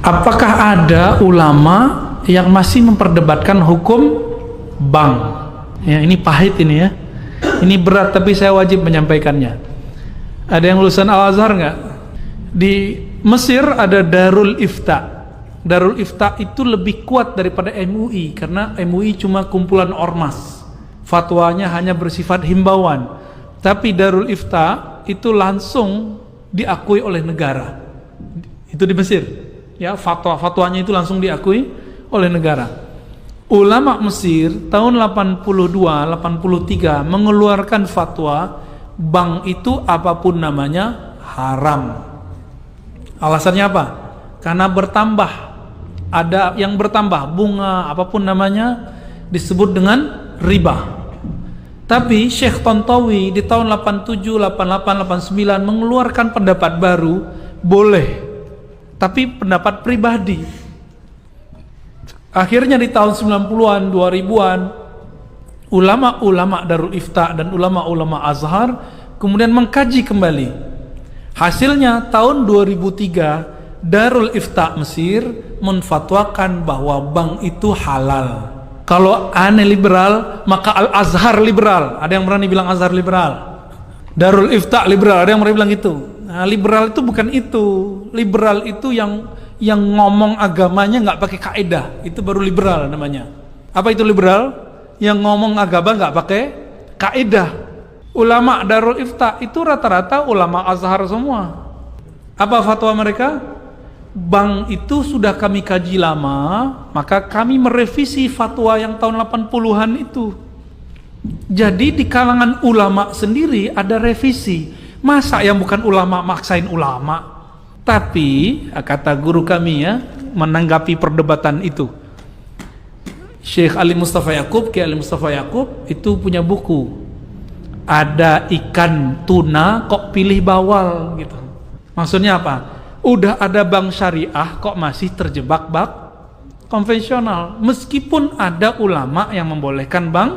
Apakah ada ulama yang masih memperdebatkan hukum bank? Ya, ini pahit ini ya. Ini berat tapi saya wajib menyampaikannya. Ada yang lulusan Al-Azhar nggak? Di Mesir ada Darul Ifta. Darul Ifta itu lebih kuat daripada MUI karena MUI cuma kumpulan ormas. Fatwanya hanya bersifat himbauan. Tapi Darul Ifta itu langsung diakui oleh negara. Itu di Mesir. Ya, fatwanya itu langsung diakui oleh negara. Ulama Mesir tahun 82-83 mengeluarkan fatwa bank itu apapun namanya haram. Alasannya apa? Karena bertambah, ada yang bertambah, bunga apapun namanya disebut dengan riba. Tapi Syekh Tontowi di tahun 87, 88, 89 mengeluarkan pendapat baru, boleh, tapi pendapat pribadi. Akhirnya di tahun 90-an, 2000-an, ulama-ulama Darul Ifta dan ulama-ulama Azhar kemudian mengkaji kembali. Hasilnya tahun 2003 Darul Ifta Mesir menfatwakan bahwa bank itu halal. Kalau aneh liberal, maka Al-Azhar liberal. Ada yang berani bilang Azhar liberal? Darul Ifta liberal, ada yang berani bilang itu. Nah, liberal itu bukan itu. Liberal itu yang ngomong agamanya nggak pakai kaidah, itu baru liberal namanya. Apa itu liberal? Yang ngomong agama nggak pakai kaidah. Ulama Darul Ifta itu rata-rata ulama Azhar semua. Apa fatwa mereka? Bank itu sudah kami kaji lama, maka kami merevisi fatwa yang tahun 80-an itu. Jadi di kalangan ulama sendiri ada revisi. Masa yang bukan ulama maksain ulama? Tapi kata guru kami ya, menanggapi perdebatan itu, Syekh Ali Mustafa Yaqub, Kiai Ali Mustafa Yaqub itu punya buku. Ada ikan tuna kok pilih bawal gitu. Maksudnya apa? Udah ada bank syariah kok masih terjebak bank konvensional, meskipun ada ulama yang membolehkan bank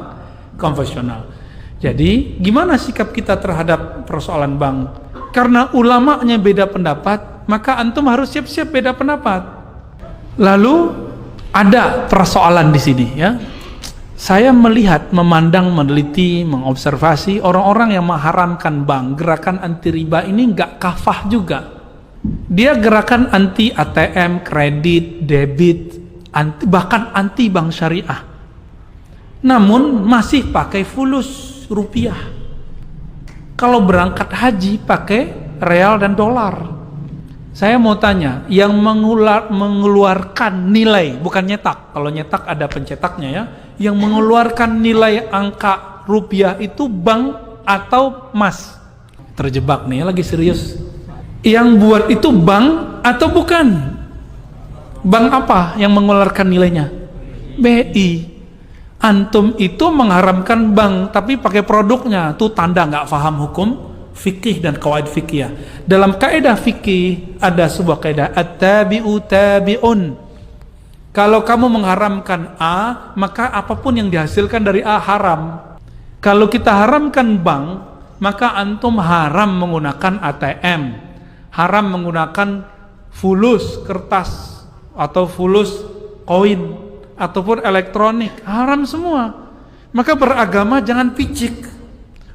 konvensional. Jadi gimana sikap kita terhadap persoalan bank? Karena ulamanya beda pendapat, maka antum harus siap-siap beda pendapat. Lalu ada persoalan di sini ya. Saya melihat, memandang, meneliti, mengobservasi orang-orang yang mengharamkan bank, gerakan anti riba ini nggak kafah juga. Dia gerakan anti ATM, kredit, debit, bahkan anti bank syariah. Namun masih pakai fulus rupiah. Kalau berangkat haji pakai real dan dolar. Saya mau tanya, yang mengeluarkan nilai, bukan nyetak. Kalau nyetak ada pencetaknya ya. Yang mengeluarkan nilai angka rupiah itu bank atau emas? Terjebak nih, lagi serius. Yang buat itu bank atau bukan? Bank apa yang mengeluarkan nilainya? BI. Antum itu mengharamkan bank tapi pakai produknya, itu tanda nggak paham hukum fikih dan kawaid fikih. Dalam kaidah fikih ada sebuah kaidah at-tabi'u tabi'un. Kalau kamu mengharamkan A, maka apapun yang dihasilkan dari A haram. Kalau kita haramkan bank, maka antum haram menggunakan ATM, haram menggunakan fulus kertas atau fulus koin ataupun elektronik, haram semua. Maka beragama jangan picik.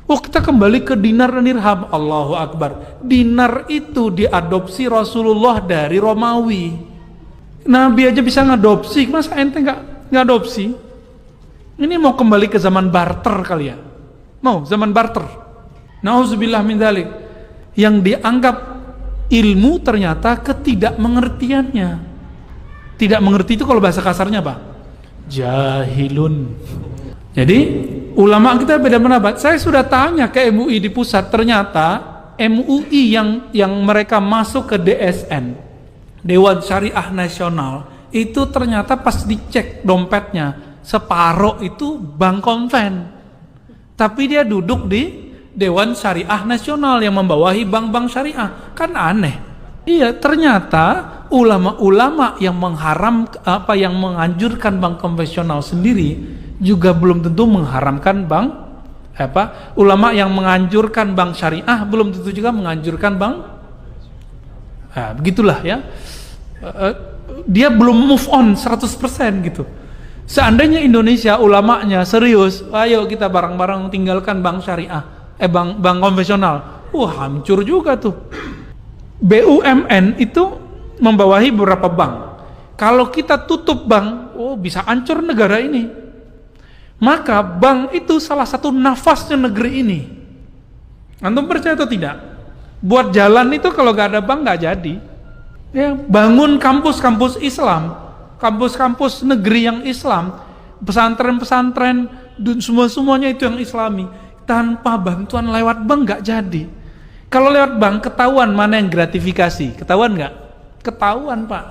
Oh, kita kembali ke dinar dan dirham. Allahu Akbar. Dinar itu diadopsi Rasulullah dari Romawi. Nabi aja bisa ngadopsi, masa ente nggak ngadopsi? Ini mau kembali ke zaman barter kali ya? Mau zaman barter? Nauzubillah min dzalik. Yang dianggap ilmu ternyata ketidakmengertiannya. Tidak mengerti itu kalau bahasa kasarnya apa? Jahilun. Jadi ulama kita beda pendapat. Saya sudah tanya ke MUI di pusat, ternyata MUI yang mereka masuk ke DSN, Dewan Syariah Nasional, itu ternyata pas dicek dompetnya separuh itu bank konven, tapi dia duduk di Dewan Syariah Nasional yang membawahi bank-bank syariah. Kan aneh. Iya, ternyata ulama-ulama yang yang menganjurkan bank konvensional sendiri juga belum tentu mengharamkan bank ulama yang menganjurkan bank syariah belum tentu juga menganjurkan bank. Nah, begitulah ya. dia belum move on 100% gitu. Seandainya Indonesia ulamanya serius, ayo kita bareng-bareng tinggalkan bank syariah, bank konvensional. Hancur juga tuh. BUMN itu membawahi beberapa bank. Kalau kita tutup bank, bisa hancur negara ini. Maka bank itu salah satu nafasnya negeri ini. Antum percaya atau tidak? Buat jalan itu kalau gak ada bank gak jadi. Ya, bangun kampus-kampus Islam, kampus-kampus negeri yang Islam, pesantren-pesantren, semuanya itu yang Islami. Tanpa bantuan lewat bank gak jadi. Kalau lewat bank ketahuan mana yang gratifikasi, ketahuan gak? Ketahuan Pak.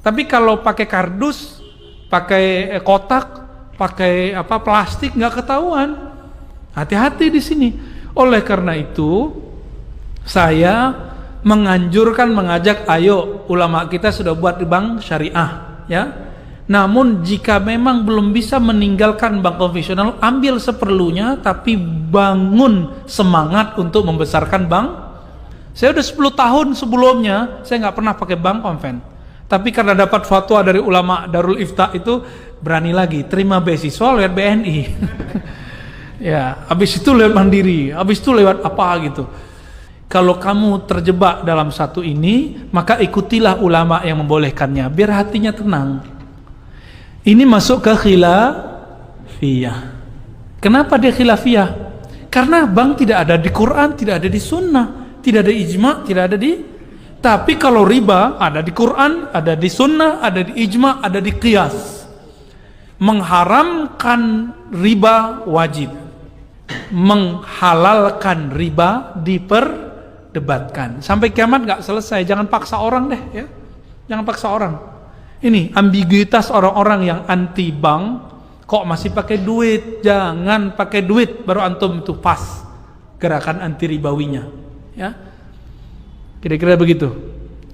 Tapi kalau pakai kardus, pakai kotak, pakai plastik nggak ketahuan. Hati-hati di sini. Oleh karena itu, saya mengajak, ayo ulama kita sudah buat bank syariah, ya. Namun jika memang belum bisa meninggalkan bank konvensional, ambil seperlunya, tapi bangun semangat untuk membesarkan bank. Saya udah 10 tahun sebelumnya, saya nggak pernah pakai bank konven. Tapi karena dapat fatwa dari ulama Darul Ifta itu, berani lagi terima beasiswa lewat BNI. Ya, habis itu lewat Mandiri, habis itu lewat apa gitu. Kalau kamu terjebak dalam satu ini, maka ikutilah ulama yang membolehkannya, biar hatinya tenang. Ini masuk ke khilafiyah. Kenapa dia khilafiyah? Karena bank tidak ada di Quran, tidak ada di Sunnah, tidak ada ijma, tidak ada di. Tapi kalau riba ada di Quran, ada di Sunnah, ada di ijma, ada di qiyas. Mengharamkan riba wajib, menghalalkan riba diperdebatkan. Sampai kiamat nggak selesai. Jangan paksa orang deh, ya. Jangan paksa orang. Ini ambiguitas orang-orang yang anti bank, kok masih pakai duit. Jangan pakai duit, baru antum itu pas gerakan anti ribawinya, ya. Kira-kira begitu.